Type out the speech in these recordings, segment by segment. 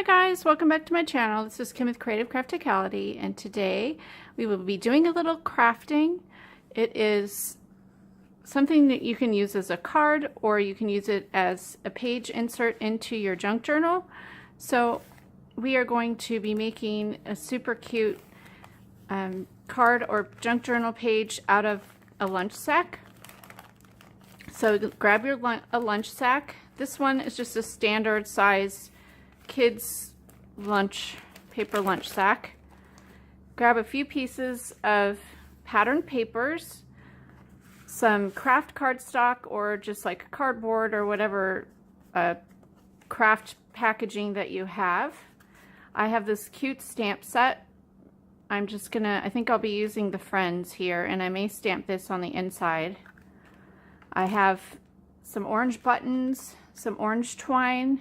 Hi guys, welcome back to my channel. This is Kim with Creative Crafticality, and today we will be doing a little crafting. It is something that you can use as a card, or you can use it as a page insert into your junk journal. So we are going to be making a super cute card or junk journal page out of a lunch sack. So grab a lunch sack. This one is just a standard size kids paper lunch sack. Grab a few pieces of patterned papers, some craft cardstock, or just like cardboard or whatever craft packaging that you have. I have this cute stamp set. I think I'll be using the Friends here, and I may stamp this on the inside. I have some orange buttons, some orange twine,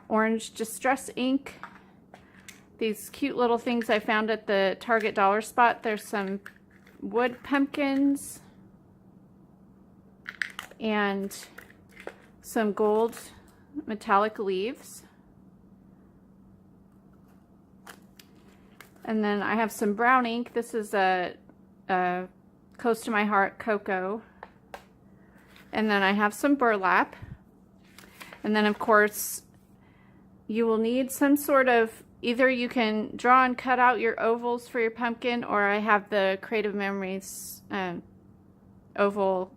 orange distress ink, these cute little things I found at the Target dollar spot. There's some wood pumpkins and some gold metallic leaves. And then I have some brown ink. This is a close to my heart cocoa. And then I have some burlap. And then of course you will need some sort of, either you can draw and cut out your ovals for your pumpkin, or I have the Creative Memories oval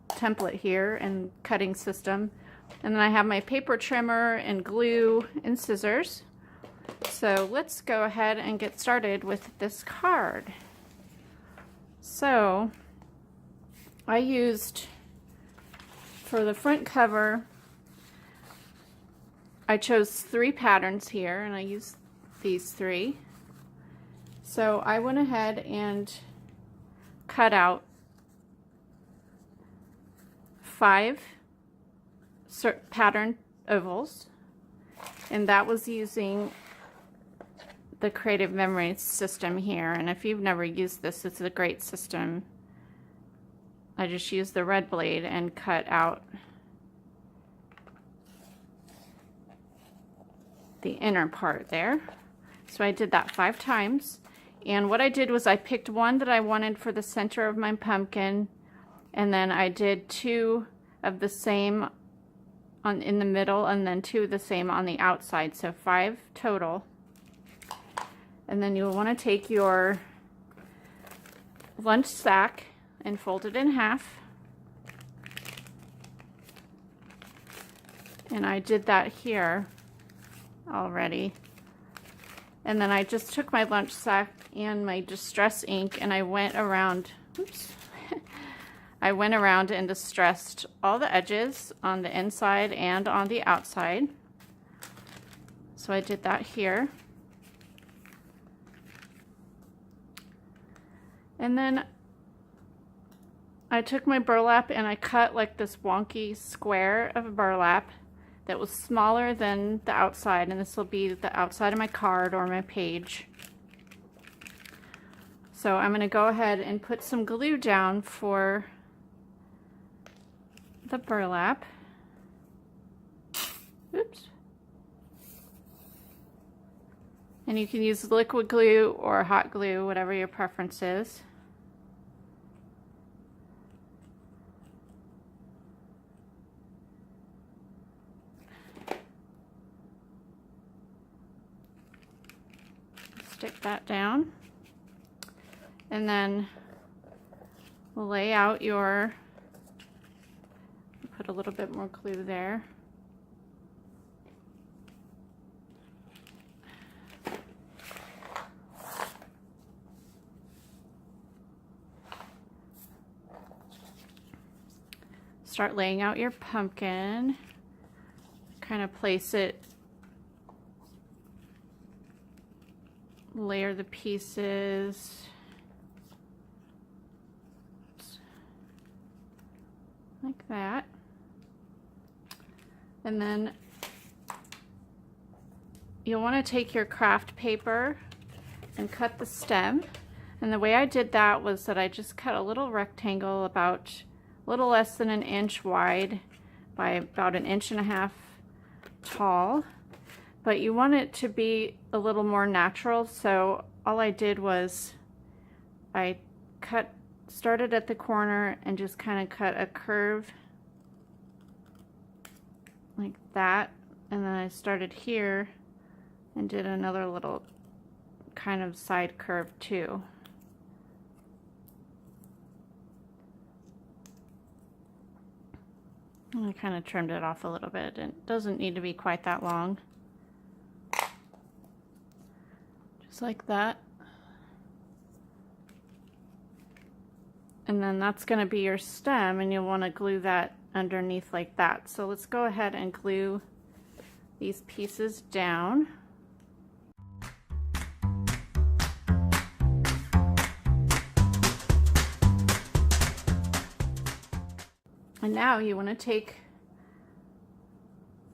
template here and cutting system. And then I have my paper trimmer and glue and scissors. So let's go ahead and get started with this card. So I used, for the front cover, I chose 3 patterns here, and I used these 3. So I went ahead and cut out 5 pattern ovals, and that was using the Creative Memories system here. And if you've never used this, it's a great system. I just used the red blade and cut out the inner part there. So I did that 5 times, and what I did was I picked one that I wanted for the center of my pumpkin, and then I did 2 of the same in the middle, and then 2 of the same on the outside, so 5 total. And then you'll want to take your lunch sack and fold it in half. And I did that here already. And then I just took my lunch sack and my distress ink, and I went around, I went around and distressed all the edges on the inside and on the outside. So I did that here. And then I took my burlap and I cut like this wonky square of burlap that was smaller than the outside, and this will be the outside of my card or my page. So I'm going to go ahead and put some glue down for the burlap. Oops. And you can use liquid glue or hot glue, whatever your preference is. Stick that down, and then lay out your, put a little bit more glue there. Start laying out your pumpkin, kind of place it, layer the pieces like that, and then you'll want to take your craft paper and cut the stem. And the way I did that was that I just cut a little rectangle about a little less than an inch wide by about 1.5 inches tall, but you want it to be a little more natural. So all I did was I started at the corner and just kind of cut a curve like that, and then I started here and did another little kind of side curve too. And I kind of trimmed it off a little bit. It doesn't need to be quite that long. Just like that. And then that's going to be your stem, and you'll want to glue that underneath like that. So let's go ahead and glue these pieces down. And now you want to take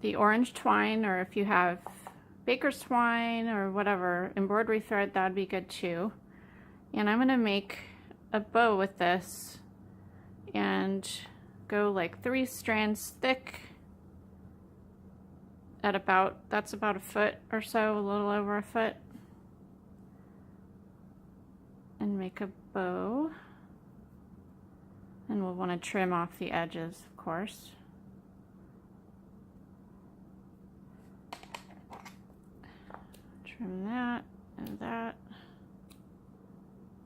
the orange twine, or if you have baker's twine or whatever, embroidery thread, that'd be good too. And I'm going to make a bow with this and go like 3 strands thick at that's about a foot or so, a little over a foot. And make a bow. And we'll want to trim off the edges, of course. Trim that and that,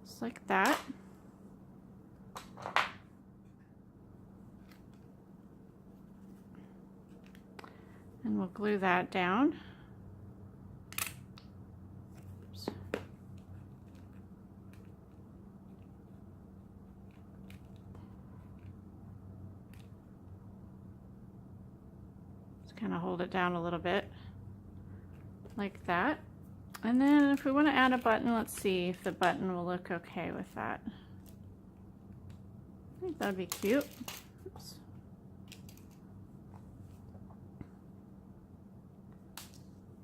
just like that. And we'll glue that down. Oops. Just kind of hold it down a little bit, like that. And then if we want to add a button, let's see if the button will look okay with that. I think that would be cute. Oops.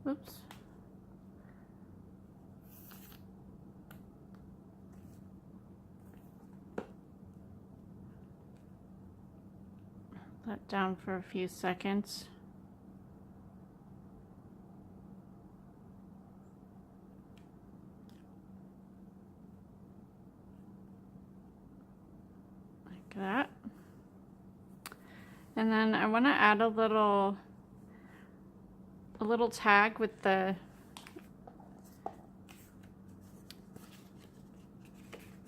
Oops. Let down for a few seconds. Like that. And then I want to add a little tag with the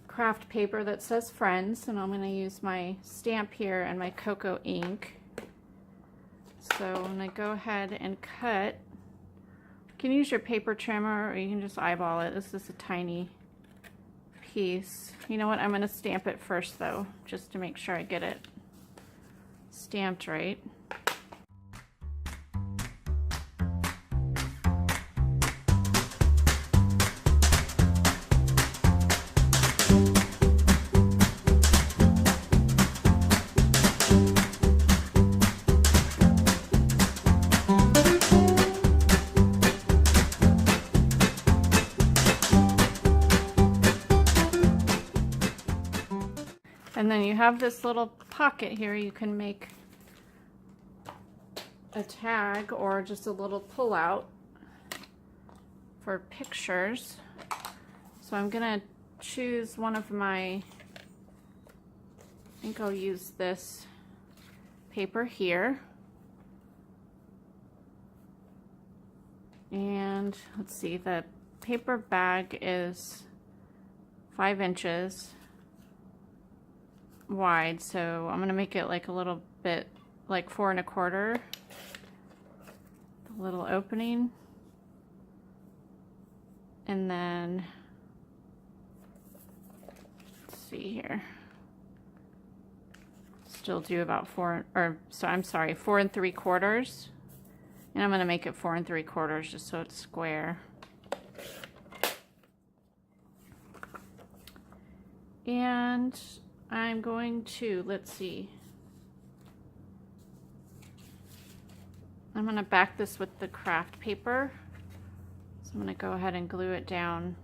craft paper that says friends, and I'm going to use my stamp here and my cocoa ink. So I'm going to go ahead and cut. You can use your paper trimmer, or you can just eyeball it. This is a tiny piece. You know what, I'm going to stamp it first though, just to make sure I get it stamped right. And then you have this little pocket here. You can make a tag or just a little pull-out for pictures. So I'm gonna choose one of my, I think I'll use this paper here. And let's see, the paper bag is 5 inches wide, so I'm gonna make it like a little bit like 4 1/4, the little opening, and then let's see here, still do about 4 3/4, and I'm gonna make it 4 3/4 just so it's square. And I'm going to, let's see, I'm going to back this with the craft paper. So I'm going to go ahead and glue it down.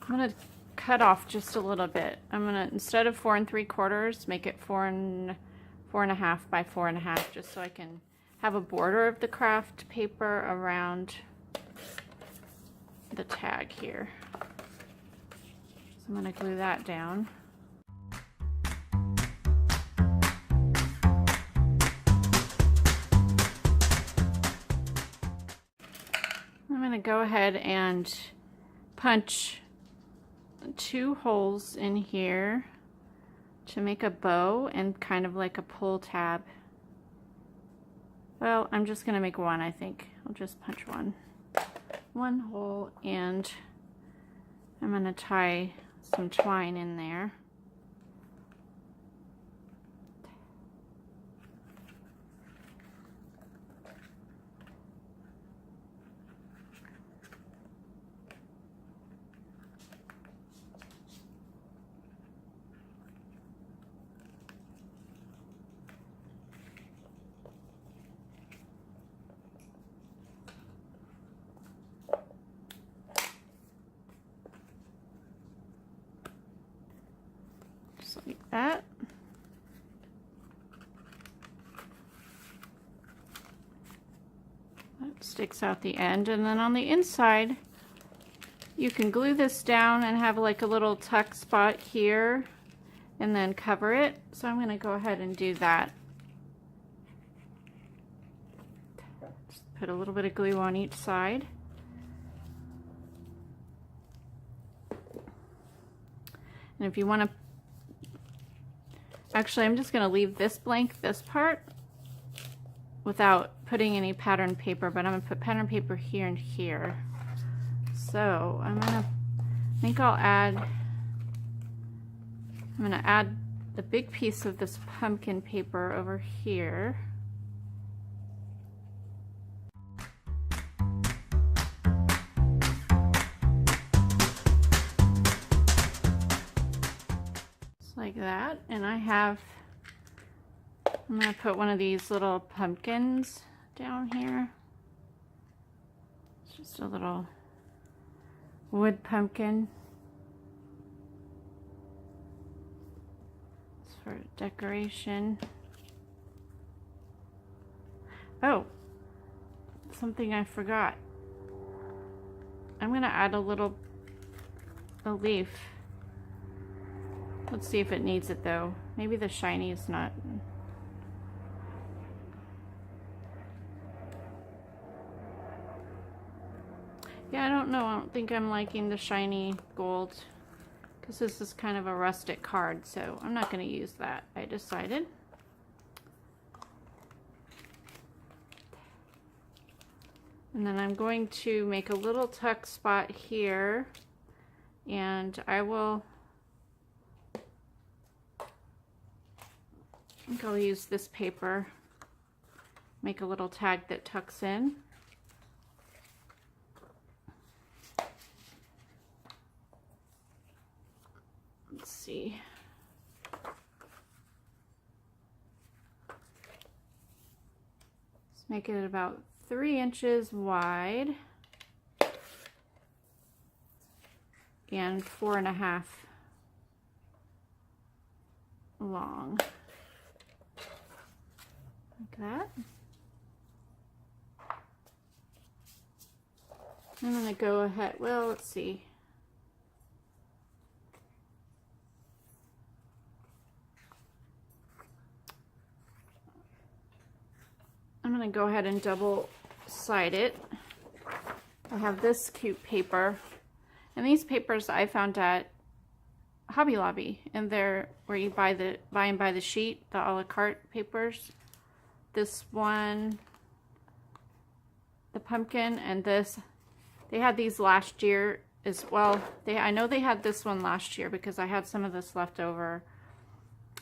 I'm going to cut off just a little bit. I'm gonna, instead of 4 3/4, make it 4 1/2 by 4 1/2, just so I can have a border of the craft paper around the tag here. So I'm gonna glue that down. I'm gonna go ahead and punch 2 holes in here to make a bow and kind of like a pull tab. Well, I'm just gonna make one, I think. I'll just punch one hole, and I'm gonna tie some twine in there. Like that. That sticks out the end, and then on the inside you can glue this down and have like a little tuck spot here and then cover it. So I'm going to go ahead and do that. Just put a little bit of glue on each side. And if you want to, actually, I'm just going to leave this blank, this part, without putting any pattern paper, but I'm going to put pattern paper here and here. So I'm going to, I think I'll add, I'm going to add the big piece of this pumpkin paper over here. Like that, and I'm going to put one of these little pumpkins down here. It's just a little wood pumpkin. It's for decoration. Oh, something I forgot. I'm going to add a leaf. Let's see if it needs it though. Maybe the shiny is not. Yeah, I don't know. I don't think I'm liking the shiny gold because this is kind of a rustic card, so I'm not going to use that, I decided. And then I'm going to make a little tuck spot here, and I think I'll use this paper, make a little tag that tucks in. Let's see. Let's make it about 3 inches wide and 4 1/2 long. Like that. I'm going to go ahead, well, let's see. I'm going to go ahead and double side it. I have this cute paper, and these papers I found at Hobby Lobby, and they're where you buy and buy the sheet, the a la carte papers. This one, the pumpkin, and this, they had these last year as well. I know they had this one last year because I had some of this left over,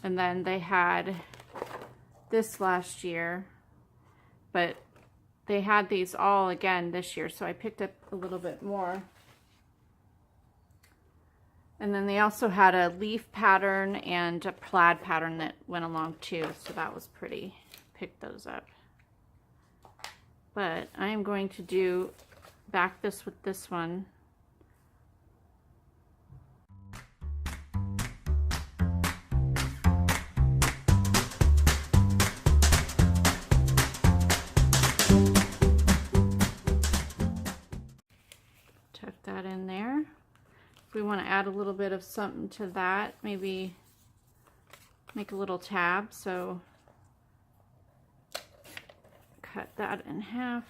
and then they had this last year, but they had these all again this year, so I picked up a little bit more. And then they also had a leaf pattern and a plaid pattern that went along too, so that was pretty. Pick those up. But I am going to back this with this one. if we want to add a little bit of something to that, maybe make a little tab. So cut that in half,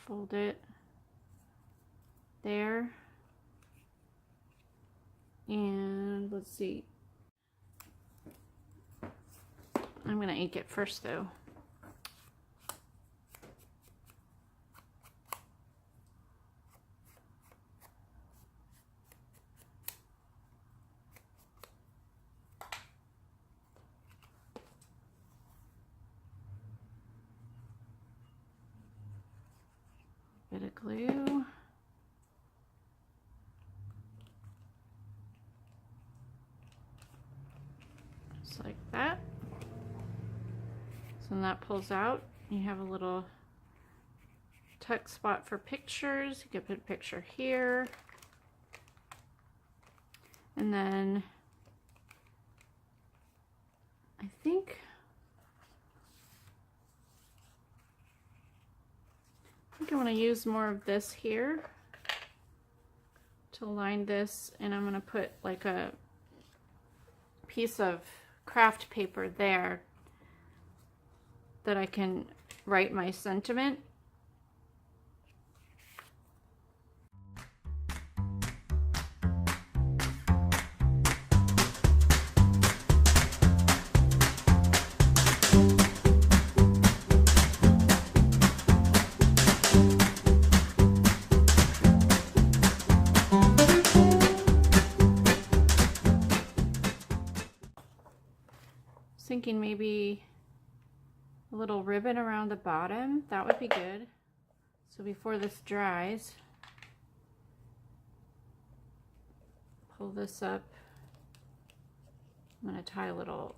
fold it there, and let's see. I'm going to ink it first though. Bit of glue. Just like that. So when that pulls out, you have a little tuck spot for pictures. You can put a picture here. And then I think I want to use more of this here to line this, and I'm going to put like a piece of craft paper there that I can write my sentiment. Thinking maybe a little ribbon around the bottom, that would be good. So before this dries, pull this up. I'm going to tie a little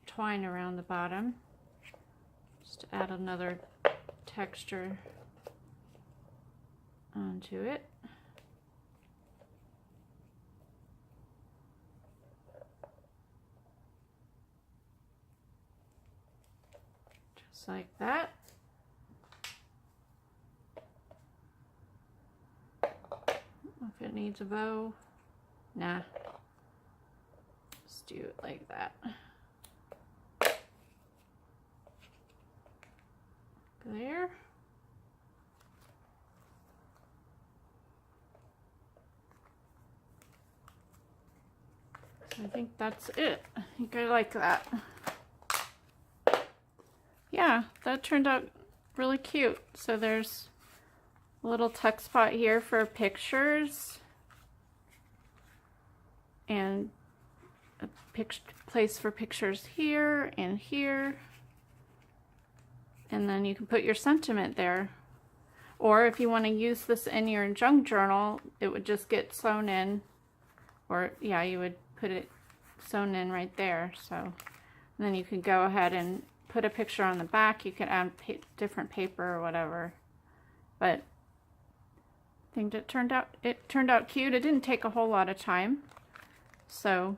twine around the bottom just to add another texture onto it. Like that. If it needs a bow, nah, just do it like that. There. So I think that's it. I think I like that. Yeah, that turned out really cute. So there's a little tuck spot here for pictures and a place for pictures here and here. And then you can put your sentiment there. Or if you want to use this in your junk journal, it would just get sewn in. Or yeah, you would put it sewn in right there. So and then you could go ahead and put a picture on the back. You could add different paper or whatever, but I think it turned out cute. It didn't take a whole lot of time. So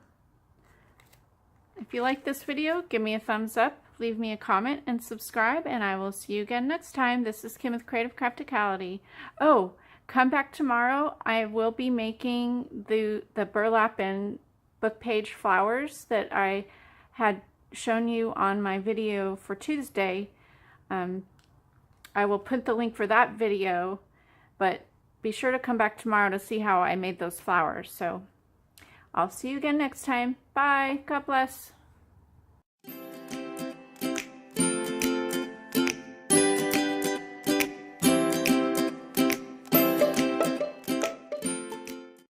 if you like this video, give me a thumbs up, leave me a comment, and subscribe, and I will see you again next time. This is Kim with Creative Crafticality. Oh, come back tomorrow. I will be making the burlap and book page flowers that I had shown you on my video for Tuesday. I will put the link for that video, but be sure to come back tomorrow to see how I made those flowers. So I'll see you again next time. Bye. God bless.